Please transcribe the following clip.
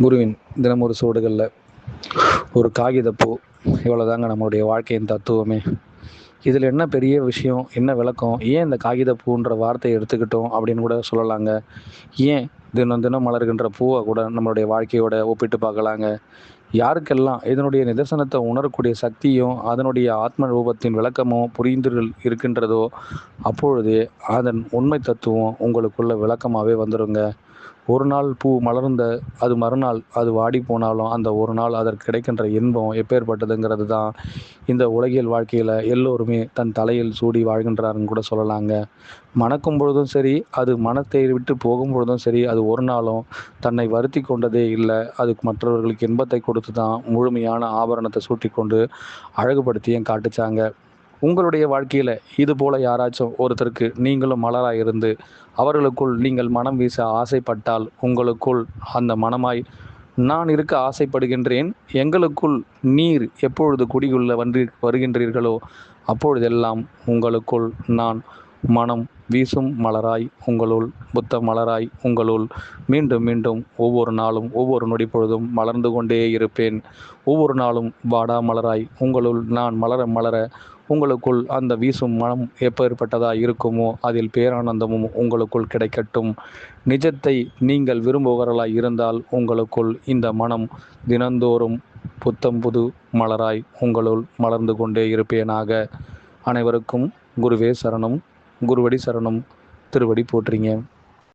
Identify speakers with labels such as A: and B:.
A: குருவின் தினமொரு சுவடுகளில் ஒரு காகிதப்பூ, இவ்வளோதாங்க நம்மளுடைய வாழ்க்கையின் தத்துவமே. இதில் என்ன பெரிய விஷயம், என்ன விளக்கம், ஏன் இந்த காகிதப்பூன்ற வார்த்தையை எடுத்துக்கிட்டோம் அப்படின்னு கூட சொல்லலாங்க. ஏன் தினம் தினம் மலர்கின்ற பூவை கூட நம்மளுடைய வாழ்க்கையோட ஒப்பிட்டு பார்க்கலாங்க. யாருக்கெல்லாம் இதனுடைய நிதர்சனத்தை உணரக்கூடிய சக்தியும் அதனுடைய ஆத்ம ரூபத்தின் விளக்கமும் புரிந்துகள் இருக்கின்றதோ, அப்பொழுதே அதன் உண்மை தத்துவம் உங்களுக்குள்ள விளக்கமாகவே வந்துடுங்க. ஒரு நாள் பூ மலர்ந்த அது மறுநாள் அது வாடி போனாலும் அந்த ஒரு நாள் அதற்கு கிடைக்கின்ற இன்பம் எப்பேற்பட்டதுங்கிறது தான் இந்த உலகியல் வாழ்க்கையில் எல்லோருமே தன் தலையில் சூடி வாழ்கின்றாருன்னு கூட சொல்லலாங்க. மணக்கும் பொழுதும் சரி, அது மனத்தை விட்டு போகும் பொழுதும் சரி, அது ஒரு நாளும் தன்னை வருத்தி கொண்டதே இல்லை. அதுக்கு மற்றவர்களுக்கு இன்பத்தை கொடுத்து தான் முழுமையான ஆபரணத்தை சூட்டி கொண்டு அழகுபடுத்தியும் காட்டுச்சாங்க. உங்களுடைய வாழ்க்கையில் இது போல் யாராச்சும் ஒருத்தருக்கு நீங்களும் மலராக இருந்து அவர்களுக்குள் நீங்கள் மனம் வீச ஆசைப்பட்டால், உங்களுக்குள் அந்த மனமாய் நான் இருக்க ஆசைப்படுகின்றேன், எங்களுக்குள் நீர் எப்பொழுது குடியுள்ள வருகின்றீர்களோ அப்பொழுதெல்லாம் உங்களுக்குள் நான் மனம் வீசும் மலராய் உங்களுள், புத்த மலராய் உங்களுள் மீண்டும் மீண்டும் ஒவ்வொரு நாளும் ஒவ்வொரு நொடி பொழுதும் மலர்ந்து கொண்டே இருப்பேன். ஒவ்வொரு நாளும் வாடா மலராய் உங்களுள் நான் மலர மலர உங்களுக்குள் அந்த வீசும் மனம் எப்பேற்பட்டதாக இருக்குமோ அதில் பேரானந்தமும் உங்களுக்குள் கிடைக்கட்டும். நிஜத்தை நீங்கள் விரும்புபவர்களாய் இருந்தால் உங்களுக்குள் இந்த மனம் தினந்தோறும் புத்தம் புது மலராய் உங்களுள் மலர்ந்து கொண்டே இருப்பேனாக. அனைவருக்கும் குருவே சரணம், குருவடி சரணம், திருவடி போற்றுங்க.